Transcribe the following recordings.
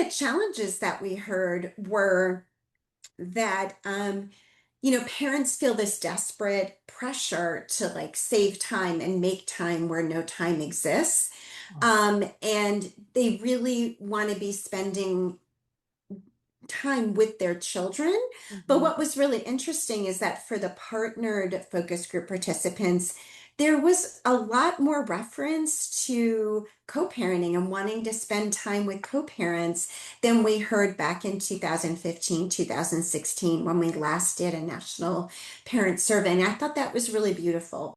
the challenges that we heard were that, parents feel this desperate pressure to like save time and make time where no time exists. And they really want to be spending time with their children. But Mhm. what was really interesting is that for the partnered focus group participants, there was a lot more reference to co-parenting and wanting to spend time with co-parents than we heard back in 2015, 2016 when we last did a national parent survey. And I thought that was really beautiful.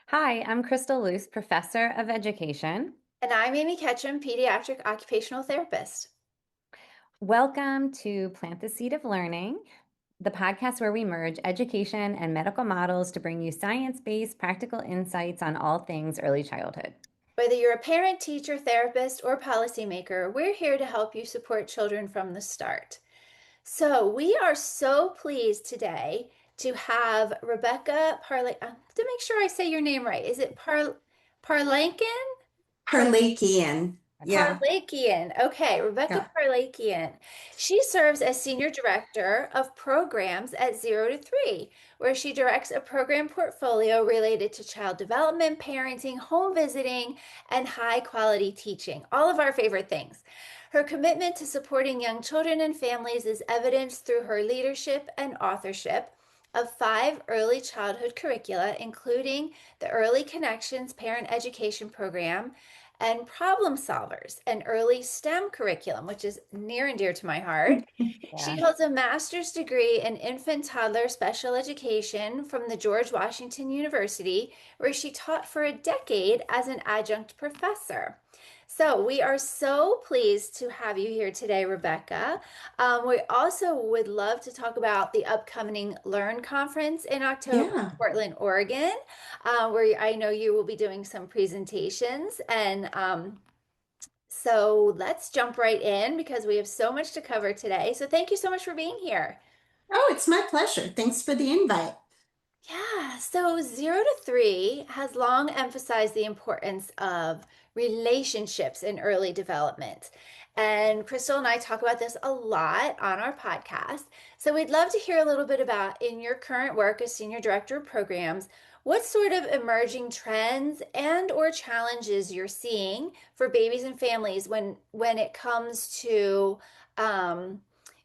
Hi, I'm Crystal Luce, Professor of Education. And I'm Amy Ketchum, pediatric occupational therapist. Welcome to Plant the Seed of Learning, the podcast where we merge education and medical models to bring you science-based, practical insights on all things early childhood. Whether you're a parent, teacher, therapist, or policymaker, we're here to help you support children from the start. So we are so pleased today to have Rebecca to make sure I say your name right. Is it Parlankin? Parlakian. Yeah. Parlakian. Okay, Rebecca Yeah. Parlakian. She serves as Senior Director of Programs at 0 to 3, where she directs a program portfolio related to child development, parenting, home visiting, and high quality teaching. All of our favorite things. Her commitment to supporting young children and families is evidenced through her leadership and authorship of 5 early childhood curricula, including the Early Connections Parent Education Program and Problem Solvers, an early STEM curriculum, which is near and dear to my heart. She Yeah. holds a master's degree in infant toddler special education from the George Washington University, where she taught for a decade as an adjunct professor. So, we are so pleased to have you here today, Rebecca. We also would love to talk about the upcoming Learn Conference in October in Yeah. Portland, Oregon, where I know you will be doing some presentations. And so let's jump right in because we have so much to cover today. So thank you so much for being here. Oh, it's my pleasure. Thanks for the invite. Yeah, so 0 to 3 has long emphasized the importance of relationships in early development. And Crystal and I talk about this a lot on our podcast. So we'd love to hear a little bit about, in your current work as Senior Director of Programs, what sort of emerging trends and or challenges you're seeing for babies and families when it comes to um,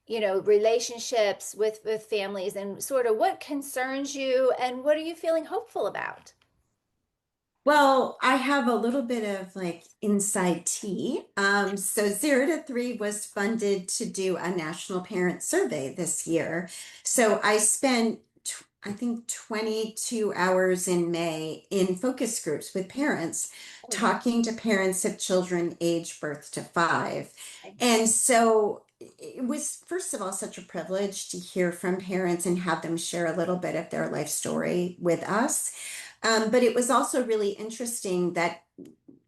relationships with families, and sort of what concerns you and what are you feeling hopeful about? Well, I have a little bit of like inside tea. So 0 to 3 was funded to do a national parent survey this year. So I spent, I think, 22 hours in May in focus groups with parents, Oh, wow. talking to parents of children age birth to 5. And so it was, first of all, such a privilege to hear from parents and have them share a little bit of their life story with us. But it was also really interesting that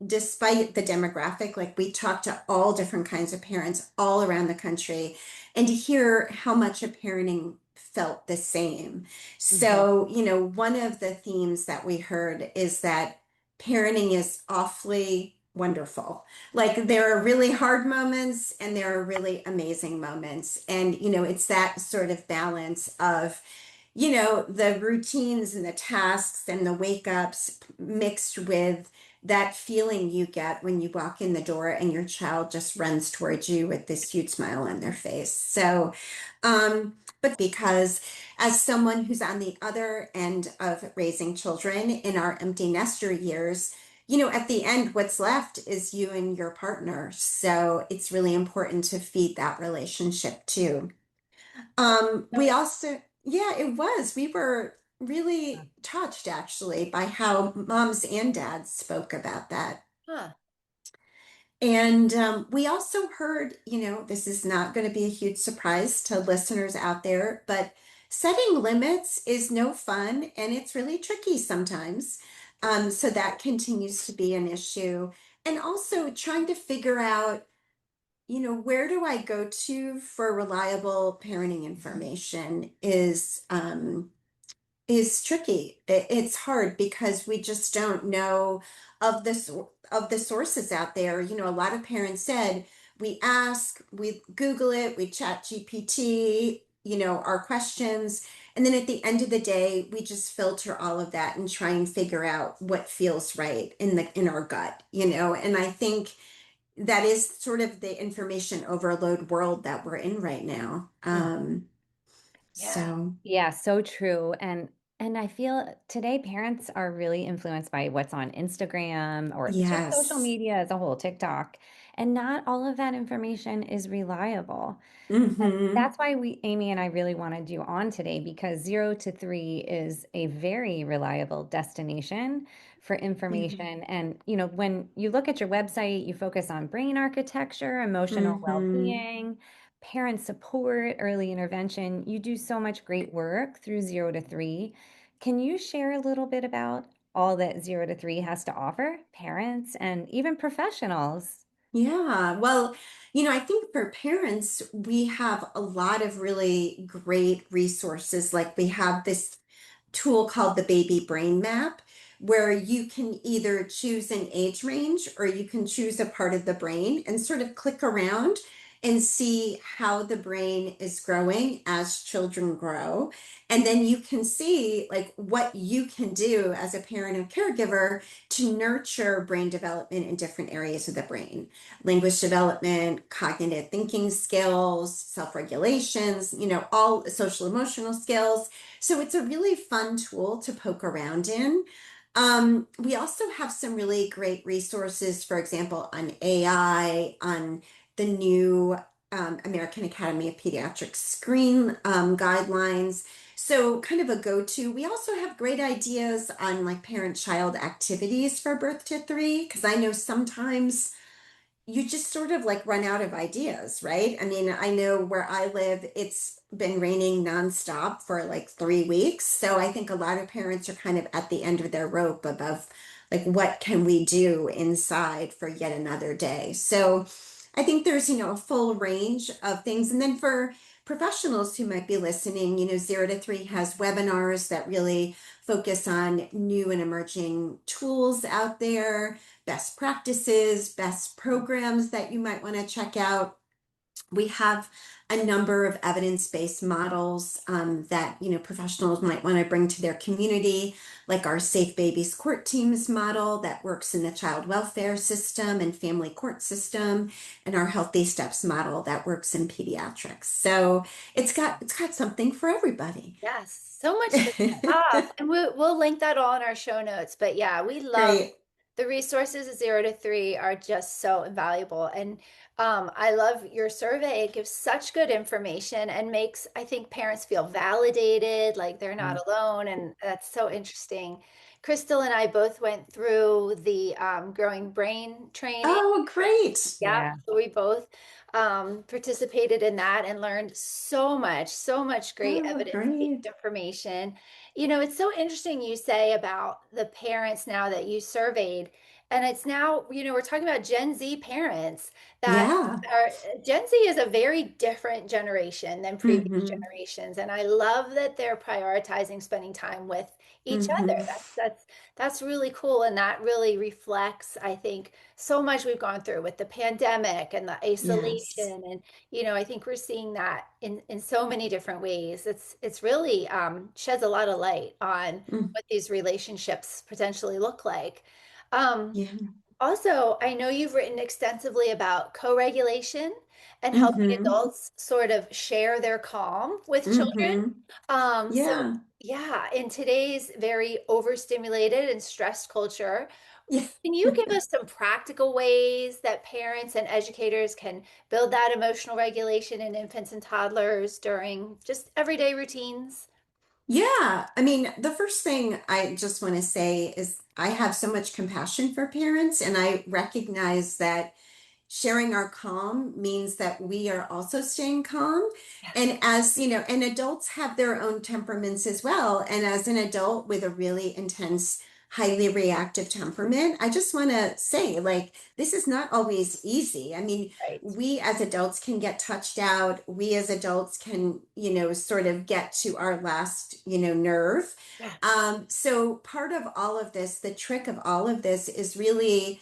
despite the demographic, like we talked to all different kinds of parents all around the country, and to hear how much of parenting felt the same. Mhm. So, one of the themes that we heard is that parenting is awfully wonderful. Like there are really hard moments and there are really amazing moments. And, it's that sort of balance of the routines and the tasks and the wake ups mixed with that feeling you get when you walk in the door and your child just runs towards you with this huge smile on their face. So, but because as someone who's on the other end of raising children in our empty nester years, at the end, what's left is you and your partner. So it's really important to feed that relationship too. We also, yeah, it was. We were really touched actually by how moms and dads spoke about that. Huh. And we also heard, this is not going to be a huge surprise to listeners out there, but setting limits is no fun and it's really tricky sometimes. So that continues to be an issue. And also trying to figure out where do I go to for reliable parenting information is is tricky. It's hard because we just don't know of of the sources out there. You know, a lot of parents said we ask, we Google it, we chat GPT, you know, our questions, and then at the end of the day, we just filter all of that and try and figure out what feels right in our gut, you know. And I think that is sort of the information overload world that we're in right now. Yeah. So Yeah, so true. And I feel today parents are really influenced by what's on Instagram or just social yes. media as a whole, TikTok. And not all of that information is reliable. And Hmm. that's why Amy and I really wanted you on today because 0 to 3 is a very reliable destination for Yeah. information. And, when you look at your website, you focus on brain architecture, emotional Hmm. well-being, parent support, early intervention. You do so much great work through 0 to 3. Can you share a little bit about all that 0 to 3 has to offer parents and even professionals? Yeah. Well, you know, I think for parents, we have a lot of really great resources. Like we have this tool called the baby brain map, where you can either choose an age range or you can choose a part of the brain and sort of click around and see how the brain is growing as children grow. And then you can see like what you can do as a parent and caregiver to nurture brain development in different areas of the brain: language development, cognitive thinking skills, self-regulations, you know, all social emotional skills. So it's a really fun tool to poke around in. We also have some really great resources, for example, on AI, on the new American Academy of Pediatrics screen guidelines. So, kind of a go to. We also have great ideas on like parent child activities for birth to three, because I know sometimes you just sort of like run out of ideas, right? I mean, I know where I live, it's been raining nonstop for like 3 weeks. So I think a lot of parents are kind of at the end of their rope above like, what can we do inside for yet another day? So I think there's, you know, a full range of things. And then for professionals who might be listening, you know, 0 to 3 has webinars that really focus on new and emerging tools out there, best practices, best programs that you might want to check out. We have a number of evidence-based models that, you know, professionals might want to bring to their community, like our Safe Babies Court Teams model that works in the child welfare system and family court system, and our Healthy Steps model that works in pediatrics. So it's got something for everybody. Yes, so much good stuff. And we'll link that all in our show notes. But yeah, we love Great. the resources of 0 to 3 are just so invaluable. And I love your survey. It gives such good information and makes, I think, parents feel validated, like they're not alone. And that's so interesting. Crystal and I both went through the growing brain training. Oh, great. Yep. Yeah. So we both participated in that and learned so much great Oh, evidence-based great. information. You know, it's so interesting you say about the parents now that you surveyed. And it's now, we're talking about Gen Z parents that Yeah. are, Gen Z is a very different generation than previous Hmm. generations. And I love that they're prioritizing spending time with each other. Hmm. That's really cool. And that really reflects, I think, so much we've gone through with the pandemic and the Yes. isolation. And, I think we're seeing that in so many different ways. It's really sheds a lot of light on Mm. what these relationships potentially look like. Um, Yeah. Also, I know you've written extensively about co-regulation and helping Hmm. adults sort of share their calm with children. Hmm. So Yeah. yeah, in today's very overstimulated and stressed culture, Yeah. can you give us some practical ways that parents and educators can build that emotional regulation in infants and toddlers during just everyday routines? Yeah. I mean, the first thing I just want to say is I have so much compassion for parents, and I recognize that sharing our calm means that we are also staying calm. And as you know, and adults have their own temperaments as well. And as an adult with a really intense highly reactive temperament, I just want to say, like, this is not always easy. I mean, Right. we as adults can get touched out. We as adults can, sort of get to our last, nerve. Yeah. So part of all of this, the trick of all of this is really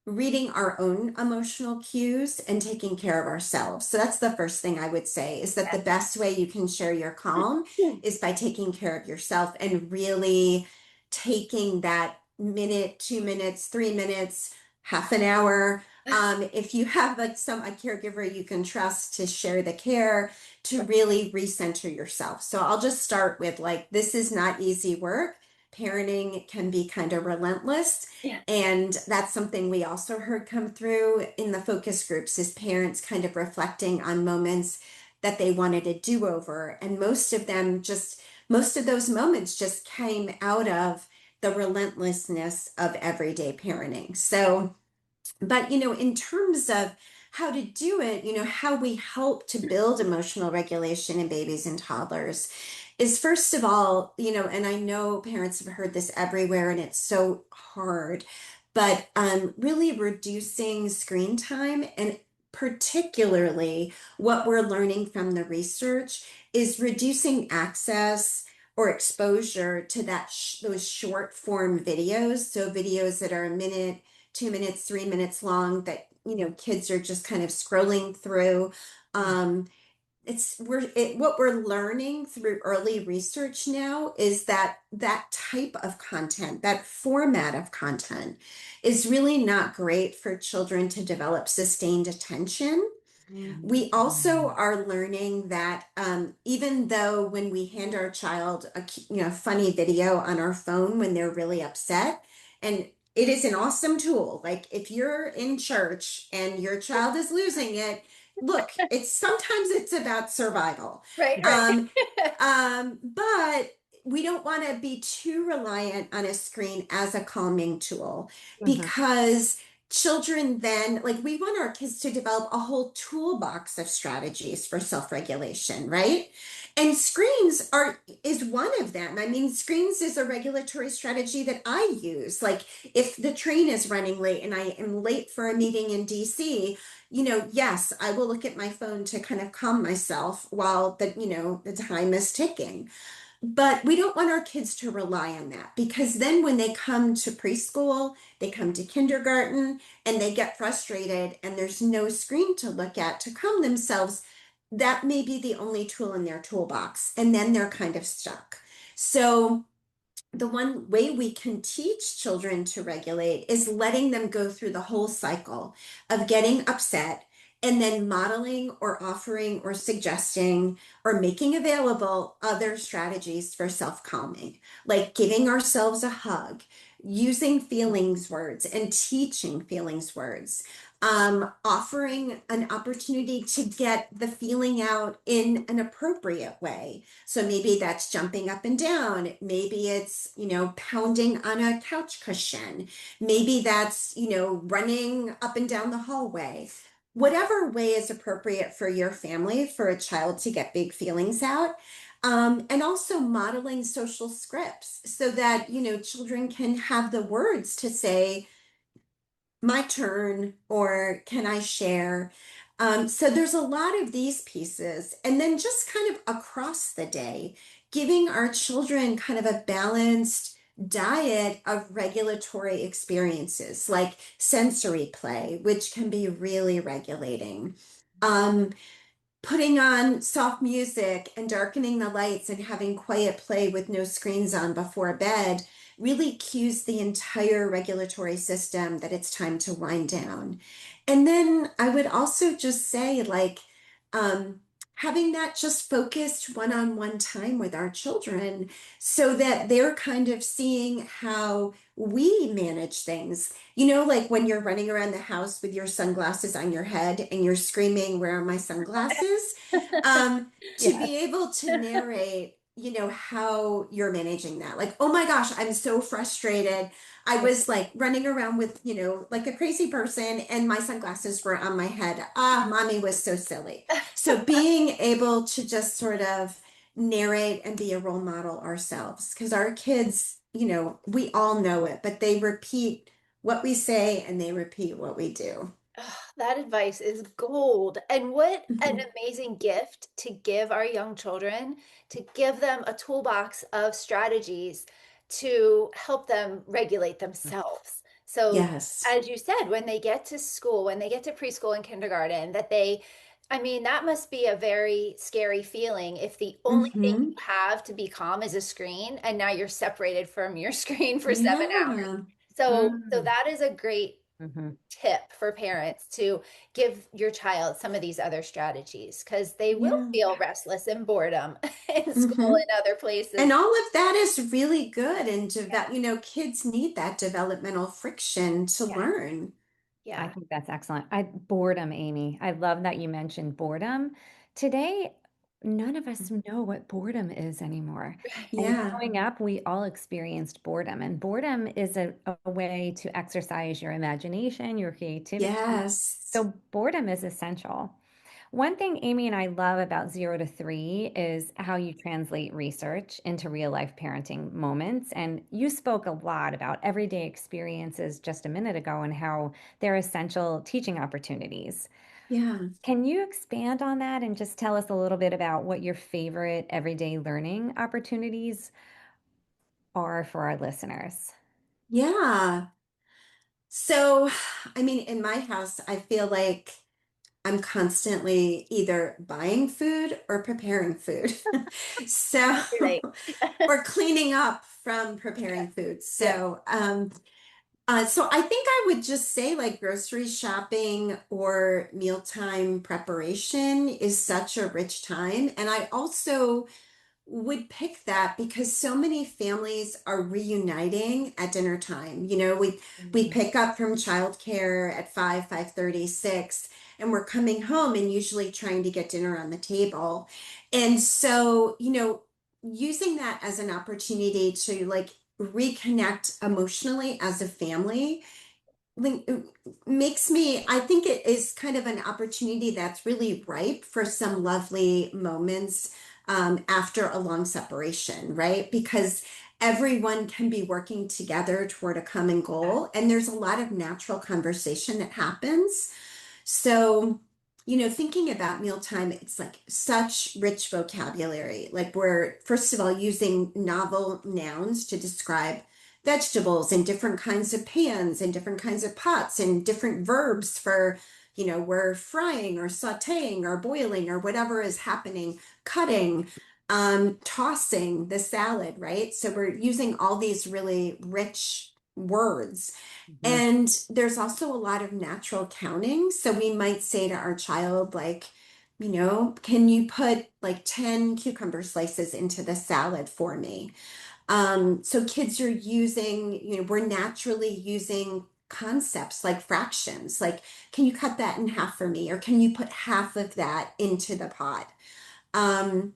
reading our own emotional cues and taking care of ourselves. So that's the first thing I would say, is that the best way you can share your calm Yeah. is by taking care of yourself and really taking that minute, 2 minutes, 3 minutes, half an hour. If you have like a caregiver you can trust to share the care, to really recenter yourself. So I'll just start with, like, this is not easy work. Parenting can be kind of relentless. Yeah. And that's something we also heard come through in the focus groups, is parents kind of reflecting on moments that they wanted a do-over. And most of those moments just came out of the relentlessness of everyday parenting. So, but, in terms of how to do it, how we help to build emotional regulation in babies and toddlers is, first of all, and I know parents have heard this everywhere and it's so hard, but really reducing screen time, and particularly what we're learning from the research is reducing access or exposure to those short form videos. So videos that are a minute, 2 minutes, 3 minutes long, that kids are just kind of scrolling through. Um, what we're learning through early research now is that that type of content, that format of content, is really not great for children to develop sustained attention. We also are learning that even though when we hand our child a funny video on our phone when they're really upset, and it is an awesome tool. Like, if you're in church and your child is losing it, look, it's about survival. Right, right. Um, but we don't want to be too reliant on a screen as a calming tool, Mhm. because children then, like, we want our kids to develop a whole toolbox of strategies for self-regulation, right? And screens is one of them. I mean, screens is a regulatory strategy that I use. Like, if the train is running late and I am late for a meeting in DC, yes, I will look at my phone to kind of calm myself while the time is ticking. But we don't want our kids to rely on that, because then when they come to preschool, they come to kindergarten, and they get frustrated and there's no screen to look at to calm themselves, that may be the only tool in their toolbox. And then they're kind of stuck. So the one way we can teach children to regulate is letting them go through the whole cycle of getting upset, and then modeling or offering or suggesting or making available other strategies for self-calming, like giving ourselves a hug, using feelings words and teaching feelings words, offering an opportunity to get the feeling out in an appropriate way. So maybe that's jumping up and down. Maybe it's, pounding on a couch cushion. Maybe that's, running up and down the hallway. Whatever way is appropriate for your family, for a child to get big feelings out. And also modeling social scripts so that, children can have the words to say, my turn, or can I share? So there's a lot of these pieces. And then just kind of across the day, giving our children kind of a balanced diet of regulatory experiences, like sensory play, which can be really regulating. Um, Putting on soft music and darkening the lights and having quiet play with no screens on before bed really cues the entire regulatory system that it's time to wind down. And then I would also just say, like, um, having that just focused one-on-one time with our children, so that they're kind of seeing how we manage things. Like when you're running around the house with your sunglasses on your head and you're screaming, "Where are my sunglasses?" To Yes. be able to narrate, how you're managing that. Like, oh my gosh, I'm so frustrated. I was like running around with, like a crazy person, and my sunglasses were on my head. Ah, mommy was so silly. So being able to just sort of narrate and be a role model ourselves, because our kids we all know it, but they repeat what we say and they repeat what we do. Ugh, that advice is gold. And what an Mhm. amazing gift to give our young children, to give them a toolbox of strategies to help them regulate themselves. So, Yes. as you said, when they get to school, when they get to preschool and kindergarten, I mean, that must be a very scary feeling if the only thing Hmm. you have to be calm is a screen, and now you're separated from your screen for 7 hours. Yeah. So Mm. that is a great Mhm. tip for parents to give your child some of these other strategies because they will Yeah. feel restless and boredom in school Hmm. and other And places. all of that is really good. And Yeah, kids need that developmental friction to yeah, learn. I yeah. think that's excellent. Boredom, Amy. I love that you mentioned boredom. Today, none of us know what boredom is anymore. And Yeah. growing up, we all experienced boredom. And boredom is a way to exercise your imagination, your creativity. Yes. So boredom is essential. One thing Amy and I love about 0 to 3 is how you translate research into real life parenting moments. And you spoke a lot about everyday experiences just a minute ago and how they're essential teaching opportunities. Yeah. Can you expand on that and just tell us a little bit about what your favorite everyday learning opportunities are for our listeners? Yeah. So, I mean, in my house, I feel like I'm constantly either buying food or preparing food. So, Relate. or cleaning up from Yeah, preparing food. yeah. So I think I would just say like grocery shopping or mealtime preparation is such a rich time. And I also would pick that because so many families are reuniting at dinner time. We Mhm. pick up from childcare at 5, 5:30, 6, and we're coming home and usually trying to get dinner on the table. And so, using that as an opportunity to like reconnect emotionally as a family like, makes me, I think it is kind of an opportunity that's really ripe for some lovely moments after a long separation, right? Because everyone can be working together toward a common goal, and there's a lot of natural conversation that happens. So, thinking about mealtime, it's like such rich vocabulary. Like we're, first of all, using novel nouns to describe vegetables and different kinds of pans and different kinds of pots and different verbs for, we're frying or sauteing or boiling or whatever is happening, cutting, tossing the salad, right? So we're using all these really rich words Mhm. and there's also a lot of natural counting. So we might say to our child, like, can you put like 10 cucumber slices into the salad for me? So kids are using, we're naturally using concepts like fractions, like, can you cut that in half for me? Or can you put half of that into the pot? Um,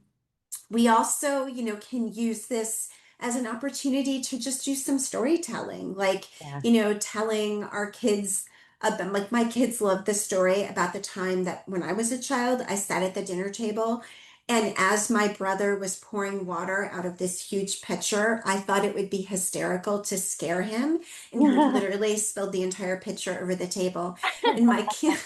we also, can use this as an opportunity to just do some storytelling, like, Yeah. telling our kids about, like, my kids love the story about the time that when I was a child, I sat at the dinner table. And as my brother was pouring water out of this huge pitcher, I thought it would be hysterical to scare him. And he literally spilled the entire pitcher over the table. And my kid,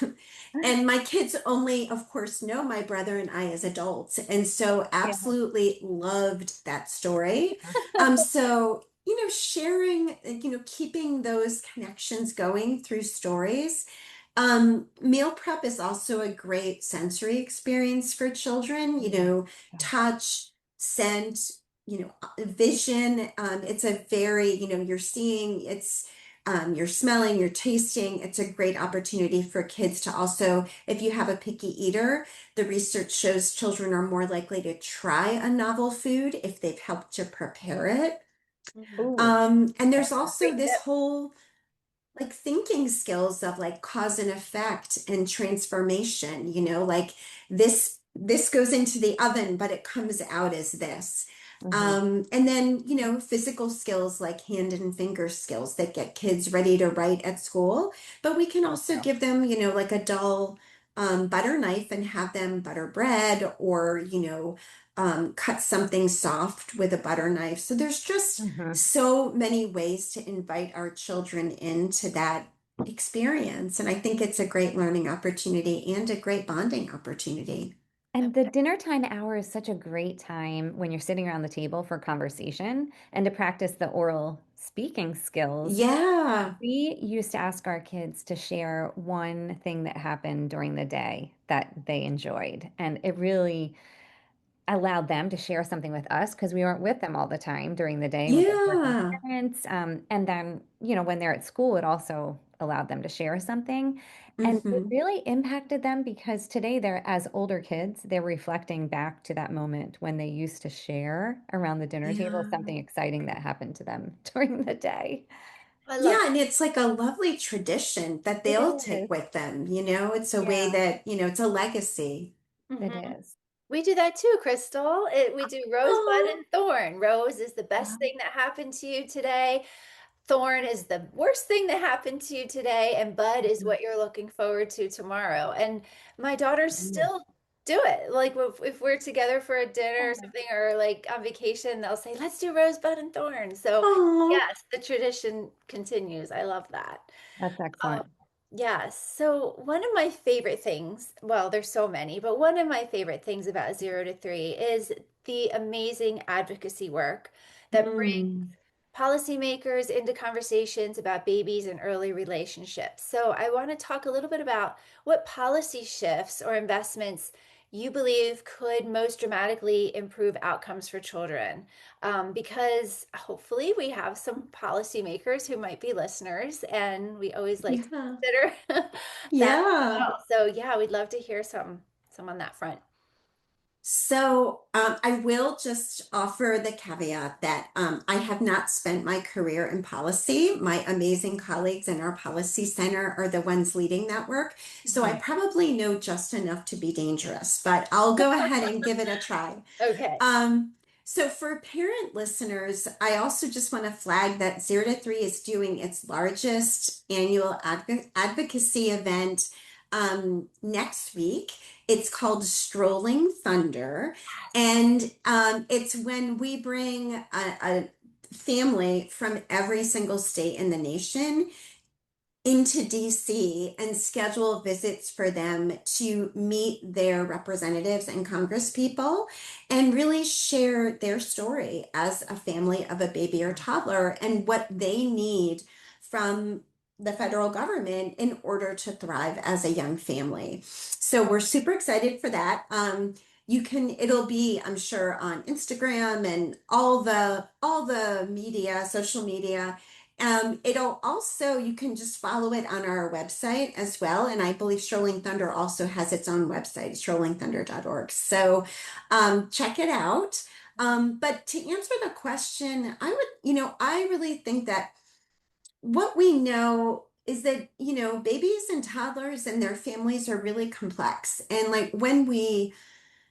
and my kids only, of course, know my brother and I as adults. And so Yeah. absolutely loved that story. So, sharing, keeping those connections going through stories. Meal prep is also a great sensory experience for children, Mhm. touch, scent, vision. It's a very, you're seeing, you're smelling, you're tasting. It's a great opportunity for kids to also, if you have a picky eater, the research shows children are more likely to try a novel food if they've helped to prepare it. Mhm. Ooh, And there's that's also Great this tip. whole like thinking skills of like cause and effect and transformation, like this goes into the oven, but it comes out as this. mhm. And then, physical skills like hand and finger skills that get kids ready to write at school. But we can So also true. give them, like a dull butter knife and have them butter bread or, cut something soft with a butter knife. So there's just Mhm. so many ways to invite our children into that experience. And I think it's a great learning opportunity and a great bonding opportunity. And the dinner time hour is such a great time when you're sitting around the table for conversation and to practice the oral speaking skills. Yeah. We used to ask our kids to share one thing that happened during the day that they enjoyed. And it really allowed them to share something with us because we weren't with them all the time during the day with their working Yeah. parents. And then, you know, when they're at school, it also allowed them to share something. And it Hmm. really impacted them because today they're, as older kids, they're reflecting back to that moment when they used to share around the dinner table Yeah. something exciting that happened to them during the day. I love Yeah, and it's like a lovely tradition that It they'll is. take with them. It's a way Yeah, that, it's a legacy. it it. is. We do that too, Crystal. We do rosebud Oh, and thorn. Rose is the best Wow. thing that happened to you today. Thorn is the worst thing that happened to you today, and bud is Mhm. what you're looking forward to tomorrow. And my daughters Mm. still do it. Like if we're together for a dinner or Oh, something, or like on vacation, they'll say, "Let's do rosebud and thorn." So oh. yes, the tradition continues. I love that. that's Um, excellent. yes. So one of my favorite things, well, there's so many, but one of my favorite things about 0 to 3 is the amazing advocacy work that brings Mm. policymakers into conversations about babies and early relationships. So I want to talk a little bit about what policy shifts or investments you believe could most dramatically improve outcomes for children. Because hopefully we have some policymakers who might be listeners, and we always like to Yeah. consider that as Yeah. well. So yeah, we'd love to hear some on that front. So I will just offer the caveat that I have not spent my career in policy. My amazing colleagues in our policy center are the ones leading that work. So I Mhm. probably know just enough to be dangerous, but I'll go ahead and give it a try. Okay. Um, so for parent listeners, I also just want to flag that 0 to 3 is doing its largest annual advocacy event next week. It's called Strolling Thunder, and it's when we bring a family from every single state in the nation into DC and schedule visits for them to meet their representatives and congresspeople and really share their story as a family of a baby or toddler and what they need from the federal government in order to thrive as a young family. So we're super excited for that. It'll be, I'm sure, on Instagram and all the media, social media. It'll also, you can just follow it on our website as well. And I believe Strolling Thunder also has its own website, strollingthunder.org. So check it out. But to answer the question, I really think that what we know is that, babies and toddlers and their families are really complex. And like when we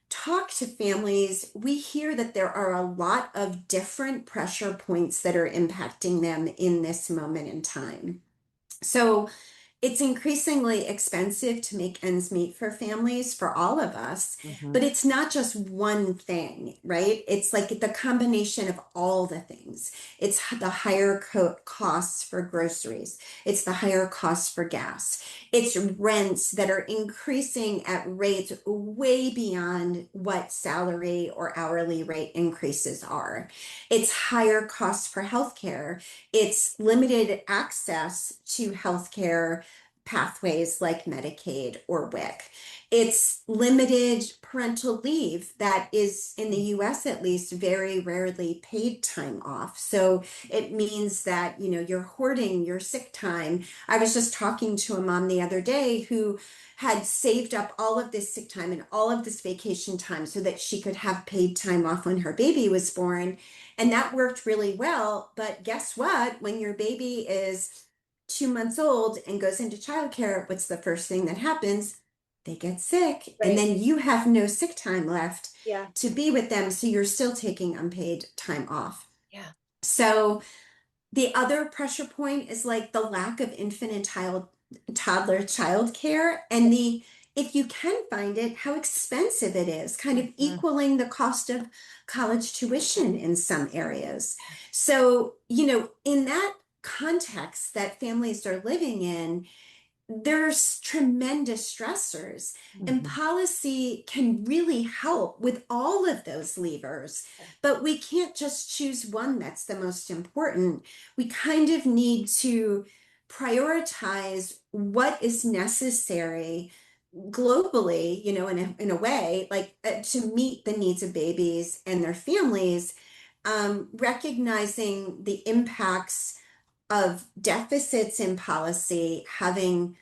talk to families, we hear that there are a lot of different pressure points that are impacting them in this moment in time. So it's increasingly expensive to make ends meet for families, for all of us, Mhm. but it's not just one thing, right? It's like the combination of all the things. It's the higher costs for groceries, it's the higher costs for gas, it's rents that are increasing at rates way beyond what salary or hourly rate increases are. It's higher costs for healthcare, it's limited access to healthcare pathways like Medicaid or WIC. It's limited parental leave that is, in the US at least, very rarely paid time off. So it means that, you're hoarding your sick time. I was just talking to a mom the other day who had saved up all of this sick time and all of this vacation time so that she could have paid time off when her baby was born. And that worked really well. But guess what? When your baby is 2 months old and goes into childcare, what's the first thing that happens? They get sick, and Right. then you have no sick time left Yeah. to be with them. So you're still taking unpaid time off. Yeah. So the other pressure point is like the lack of infant and toddler childcare and the if you can find it, how expensive it is, kind of Mhm. equaling the cost of college tuition in some areas. So, in that context that families are living in, there's tremendous stressors, and Mhm. policy can really help with all of those levers. But we can't just choose one that's the most important. We kind of need to prioritize what is necessary globally, in a way, like to meet the needs of babies and their families, recognizing the impacts of deficits in policy having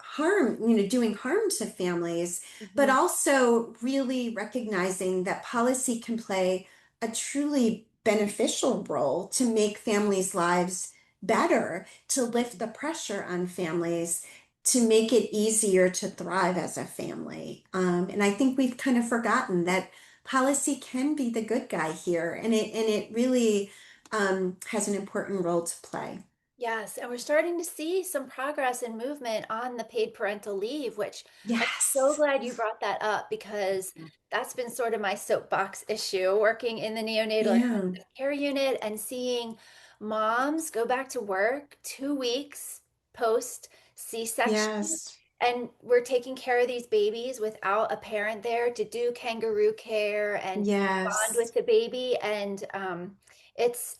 harm, doing harm to families, but Mhm. also really recognizing that policy can play a truly beneficial role to make families' lives better, to lift the pressure on families, to make it easier to thrive as a family. And I think we've kind of forgotten that policy can be the good guy here, and it really has an important role to play. Yes, and we're starting to see some progress and movement on the paid parental leave, which I'm so Yes. glad you brought that up because that's been sort of my soapbox issue working in the neonatal Yeah. intensive care unit and seeing moms go back to work 2 weeks post C-section. Yes. And we're taking care of these babies without a parent there to do kangaroo care and bond Yes. with the baby. And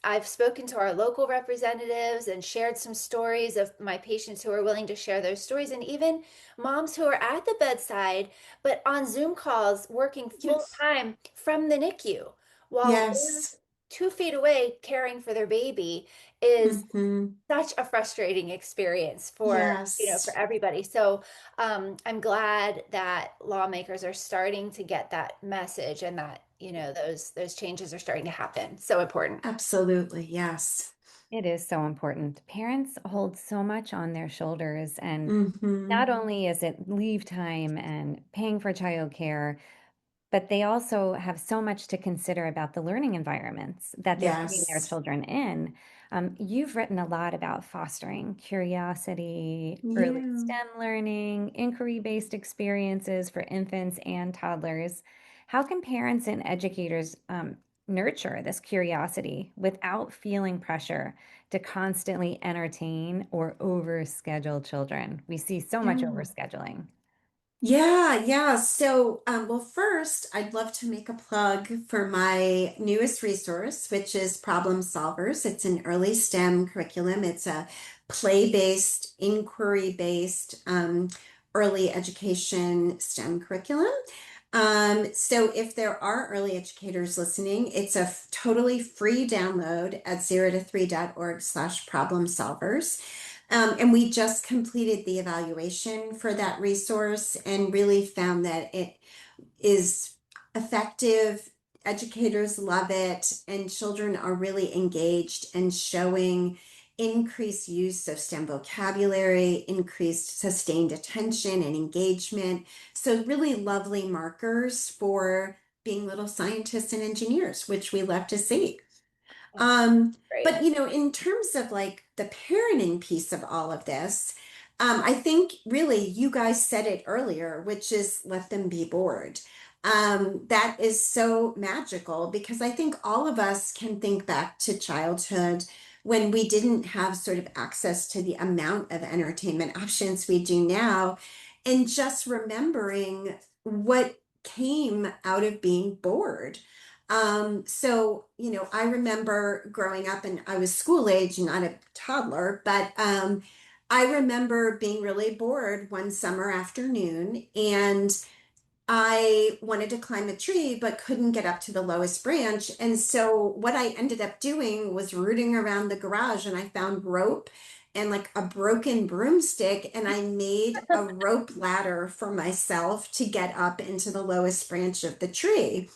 I've spoken to our local representatives and shared some stories of my patients who are willing to share those stories, and even moms who are at the bedside, but on Zoom calls working full Yes. time from the NICU while they're Yes. 2 feet away caring for their baby is Hmm. such a frustrating experience for Yes. everybody. So I'm glad that lawmakers are starting to get that message and that, those changes are starting to happen. So important. Absolutely. Yes. It is so important. Parents hold so much on their shoulders, and Hmm. not only is it leave time and paying for childcare, but they also have so much to consider about the learning environments that they're putting their Yes. children in. You've written a lot about fostering curiosity, early Yeah. STEM learning, inquiry-based experiences for infants and toddlers. How can parents and educators nurture this curiosity without feeling pressure to constantly entertain or overschedule children? We see so much Yeah. overscheduling. Yeah, yeah. So, well, first, I'd love to make a plug for my newest resource, which is Problem Solvers. It's an early STEM curriculum. It's a play-based, inquiry-based, early education STEM curriculum. So if there are early educators listening, it's a totally free download at 0 to 3.org/problem solvers. And we just completed the evaluation for that resource and really found that it is effective. Educators love it, and children are really engaged and showing increased use of STEM vocabulary, increased sustained attention and engagement. So, really lovely markers for being little scientists and engineers, which we love to see. Um, Great. but in terms of like the parenting piece of all of this, I think really you guys said it earlier, which is let them be bored. That is so magical because I think all of us can think back to childhood when we didn't have sort of access to the amount of entertainment options we do now, and just remembering what came out of being bored. So, I remember growing up and I was school age, not a toddler, but I remember being really bored one summer afternoon and I wanted to climb a tree but couldn't get up to the lowest branch. And so what I ended up doing was rooting around the garage and I found rope and like a broken broomstick and I made a rope ladder for myself to get up into the lowest branch of the tree.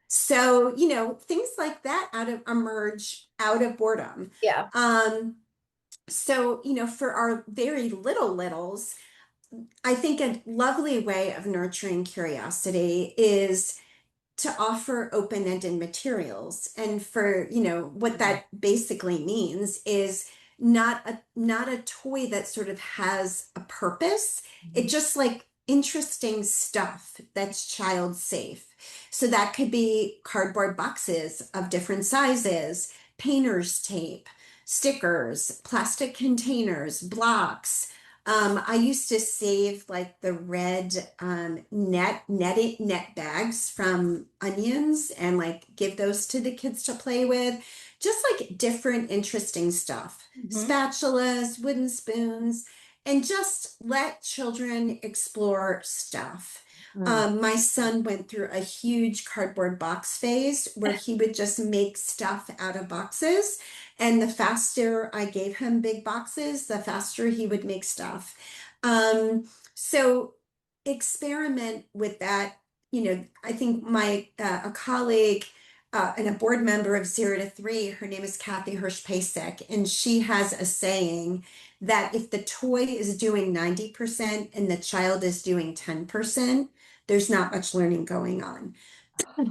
So, things like that emerge out of boredom. Yeah. So, for our very littles, I think a lovely way of nurturing curiosity is to offer open-ended materials. And for, what Mhm. that basically means is not a toy that sort of has a purpose. It Mhm. just like interesting stuff that's child safe. So that could be cardboard boxes of different sizes, painter's tape, stickers, plastic containers, blocks. I used to save like the red net bags from onions and like give those to the kids to play with. Just like different interesting stuff. Mhm. Spatulas, wooden spoons, and just let children explore stuff. Mm. My son went through a huge cardboard box phase where he would just make stuff out of boxes. And the faster I gave him big boxes, the faster he would make stuff. So experiment with that. I think a colleague and a board member of 0 to 3, her name is Kathy Hirsch-Pasek, and she has a saying that if the toy is doing 90% and the child is doing 10%, there's not much learning going on.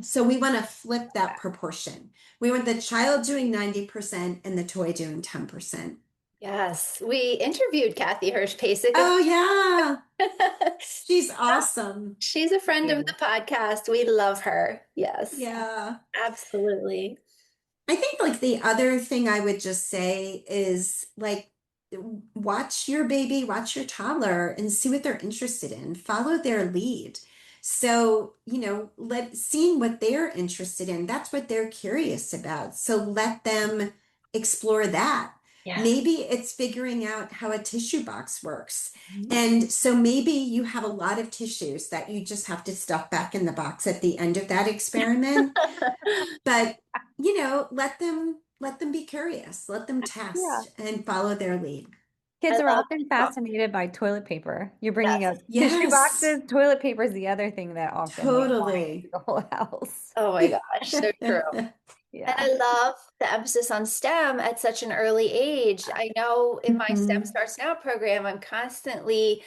So we want to flip that proportion. We want the child doing 90% and the toy doing 10%. Yes, we interviewed Kathy Hirsch-Pasek. Oh, yeah. She's awesome. She's a friend of the Yeah. podcast. We love her. Yes, Yeah. absolutely. I think like the other thing I would just say is like watch your baby, watch your toddler and see what they're interested in. Follow their lead. So, let seeing what they're interested in, that's what they're curious about. So let them explore that. Yes. Maybe it's figuring out how a tissue box works. Mhm. And so maybe you have a lot of tissues that you just have to stuff back in the box at the end of that experiment. But let them be curious, let them Yeah. test and follow their lead. I Kids are love often that. fascinated by toilet paper. You're bringing up Yes. tissue Yes, boxes. Toilet paper is the other thing that often they want to see totally. the whole house. Oh my gosh, so true. And Yeah. I love the emphasis on STEM at such an early age. I know in my STEM Mhm. Starts Now program, I'm constantly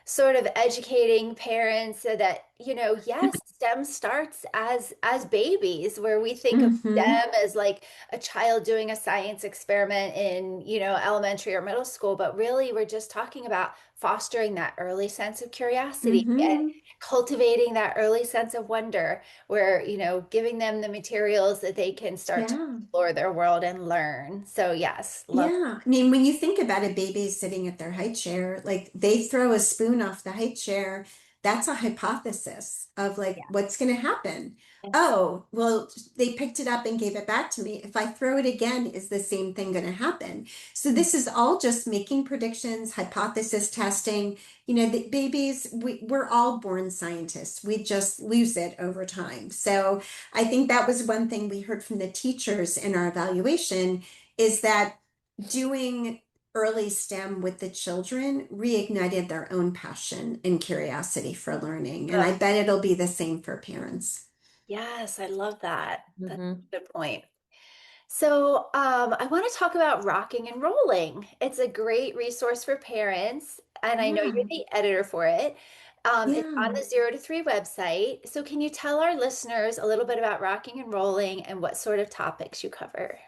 sort of educating parents so that, yes, STEM starts as babies, where we think of Mhm. STEM as like a child doing a science experiment in, elementary or middle school, but really we're just talking about fostering that early sense of curiosity and Mhm. cultivating that early sense of wonder, where, giving them the materials that they can start to Yeah. explore their world and learn. So yes, love. Yeah, I mean, when you think about a baby sitting at their high chair, like they throw a spoon off the high chair, that's a hypothesis of like Yeah. what's going to happen. Yes. Oh, well, they picked it up and gave it back to me. If I throw it again, is the same thing going to happen? So this is all just making predictions, hypothesis testing. The babies, we're all born scientists. We just lose it over time. So I think that was one thing we heard from the teachers in our evaluation is that doing early STEM with the children reignited their own passion and curiosity for learning. And I bet it'll be the same for parents. Yes, I love that. That's Hmm. a good point. So, I want to talk about rocking and rolling. It's a great resource for parents, and I know you're Yeah, the editor for it. It's on yeah. the 0 to 3 website. So, can you tell our listeners a little bit about rocking and rolling and what sort of topics you cover?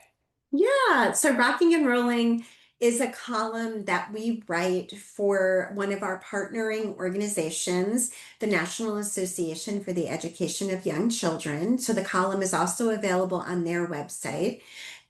Yeah, so Rocking and Rolling is a column that we write for one of our partnering organizations, the National Association for the Education of Young Children. So the column is also available on their website.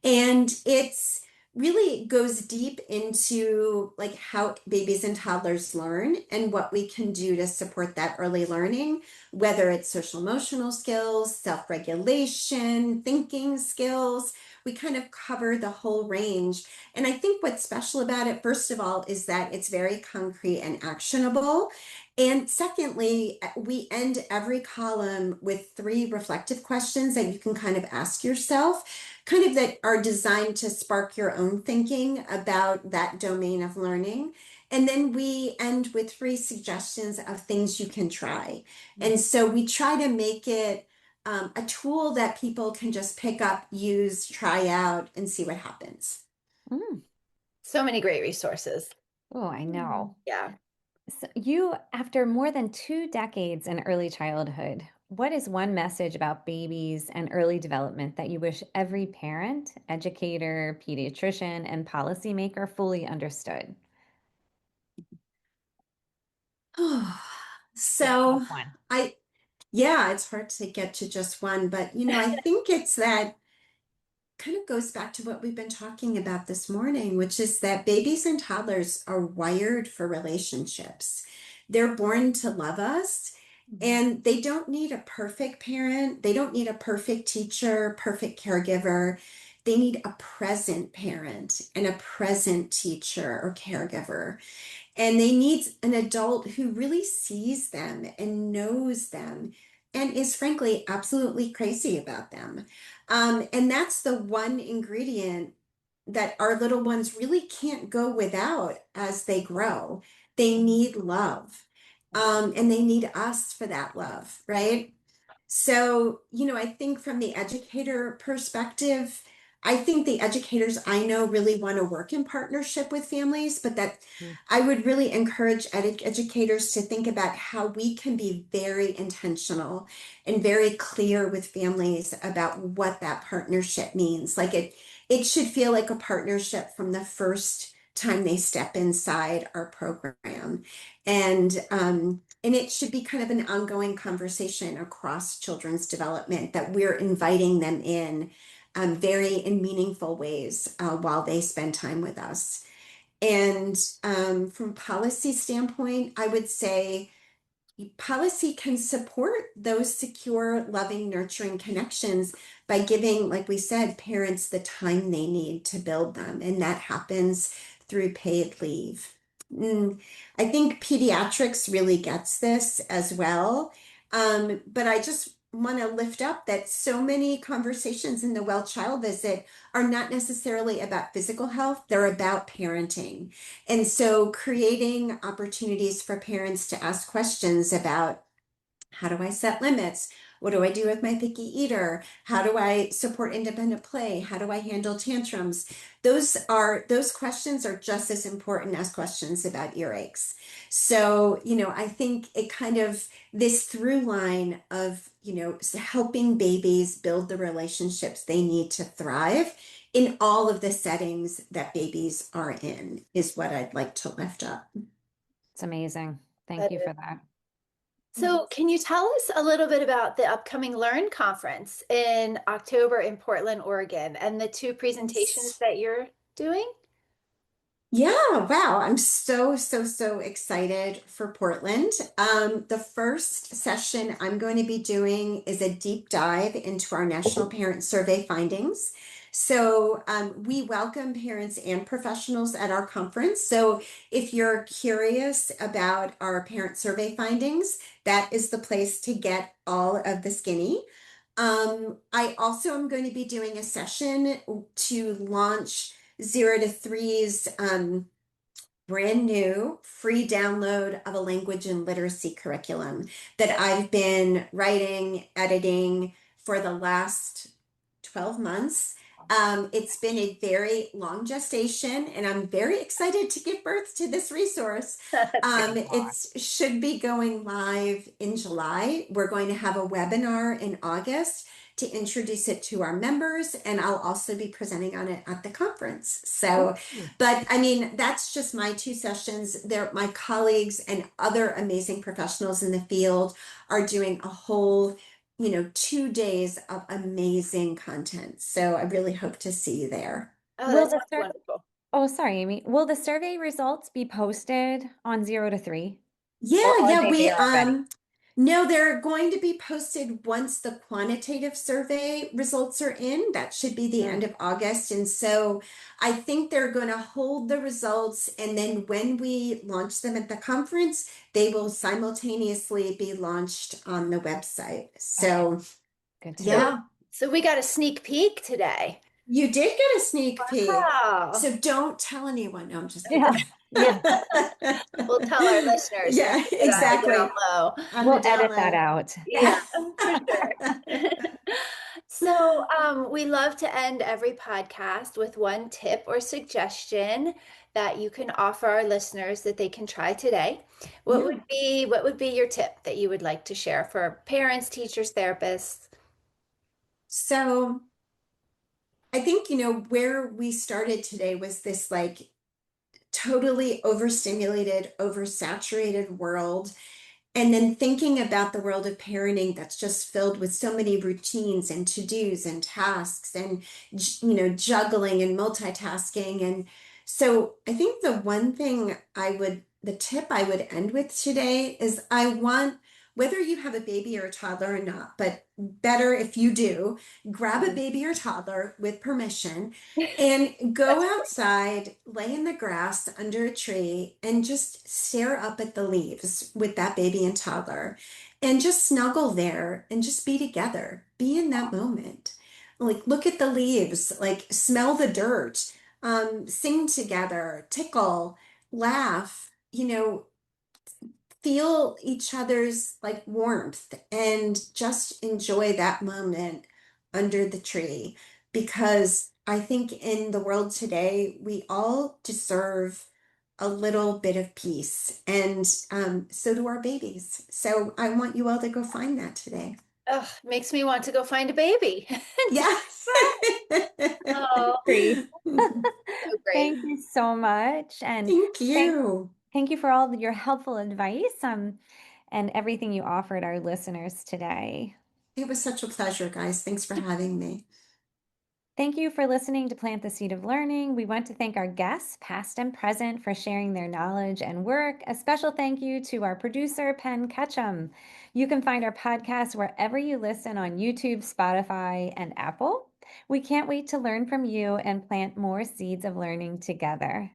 And it's really goes deep into like how babies and toddlers learn and what we can do to support that early learning, whether it's social emotional skills, self-regulation, thinking skills. We kind of cover the whole range. And I think what's special about it, first of all, is that it's very concrete and actionable. And secondly, we end every column with 3 reflective questions that you can kind of ask yourself, kind of that are designed to spark your own thinking about that domain of learning. And then we end with 3 suggestions of things you can try. And so we try to make it a tool that people can just pick up, use, try out, and see what happens. Mm. So many great resources. Oh, I know. Yeah. So you, after more than 2 decades in early childhood, what is one message about babies and early development that you wish every parent, educator, pediatrician, and policymaker fully understood? Get to So just one. I, yeah, it's hard to get to just one, but I think it's that kind of goes back to what we've been talking about this morning, which is that babies and toddlers are wired for relationships. They're born to love us, Mhm. and they don't need a perfect parent. They don't need a perfect teacher, perfect caregiver. They need a present parent and a present teacher or caregiver. And they need an adult who really sees them and knows them and is frankly absolutely crazy about them. And that's the one ingredient that our little ones really can't go without as they grow. They need love. And they need us for that love, right? So, I think from the educator perspective, I think the educators I know really want to work in partnership with families, but that Mhm. I would really encourage educators to think about how we can be very intentional and very clear with families about what that partnership means. Like it should feel like a partnership from the first time they step inside our program. And it should be kind of an ongoing conversation across children's development that we're inviting them in very in meaningful ways while they spend time with us. And from policy standpoint, I would say policy can support those secure, loving, nurturing connections by giving, like we said, parents the time they need to build them. And that happens through paid leave. I think pediatrics really gets this as well. But I just want to lift up that so many conversations in the well child visit are not necessarily about physical health, they're about parenting. And so creating opportunities for parents to ask questions about how do I set limits? What do I do with my picky eater? How do I support independent play? How do I handle tantrums? Those questions are just as important as questions about earaches. So, I think it kind of this through line of, helping babies build the relationships they need to thrive in all of the settings that babies are in is what I'd like to lift up. It's amazing. Thank That you is- for that. So, can you tell us a little bit about the upcoming Learn conference in October in Portland, Oregon, and the two presentations that you're doing? Yeah, wow. I'm so, so, so excited for Portland. The first session I'm going to be doing is a deep dive into our National Parent Survey findings. So, we welcome parents and professionals at our conference. So, if you're curious about our parent survey findings, that is the place to get all of the skinny. I also am going to be doing a session to launch 0 to 3's brand new free download of a language and literacy curriculum that I've been writing, editing for the last 12 months. It's been a very long gestation, and I'm very excited to give birth to this resource. That's great. It should be going live in July. We're going to have a webinar in August to introduce it to our members, and I'll also be presenting on it at the conference. So, Ooh. but I mean, that's just my two sessions. There, my colleagues and other amazing professionals in the field are doing a whole 2 days of amazing content. So I really hope to see you there. Oh, Will that the sounds sur wonderful. Oh, sorry, Amy. Will the survey results be posted on 0 to 3? Or Yeah, are yeah, they we there already? no, they're going to be posted once the quantitative survey results are in. That should be the end Mm. of August. And so I think they're going to hold the results, and then when we launch them at the conference, they will simultaneously be launched on the website. Okay, So, good to know. So, yeah. so we got a sneak peek today. You did get a sneak peek. Wow. So don't tell anyone. No, I'm just Yeah, kidding. yeah. We'll tell our listeners. We'll Yeah, keep it on the down exactly. low. On the We'll down edit that low. out. Yeah, for sure. So, we love to end every podcast with one tip or suggestion that you can offer our listeners that they can try today. What Yeah. would be your tip that you would like to share for parents, teachers, therapists? So I think, where we started today was this like totally overstimulated, oversaturated world. And then thinking about the world of parenting that's just filled with so many routines and to-dos and tasks and juggling and multitasking. And so I think the tip I would end with today is I want, whether you have a baby or a toddler or not, but better if you do, grab a baby or toddler with permission and go outside, lay in the grass under a tree, and just stare up at the leaves with that baby and toddler, and just snuggle there and just be together. Be in that moment. Like, look at the leaves, like, smell the dirt, sing together, tickle, laugh, feel each other's like warmth and just enjoy that moment under the tree, because I think in the world today we all deserve a little bit of peace, and so do our babies. So I want you all to go find that today. Ugh, makes me want to go find a baby and take Yes. a bath. Oh, Agree. so great. Thank you so much. And Thank thank, you. thank you for all your helpful advice and everything you offered our listeners today. It was such a pleasure, guys. Thanks for having me. Thank you for listening to Plant the Seed of Learning. We want to thank our guests, past and present, for sharing their knowledge and work. A special thank you to our producer, Penn Ketchum. You can find our podcast wherever you listen on YouTube, Spotify, and Apple. We can't wait to learn from you and plant more seeds of learning together.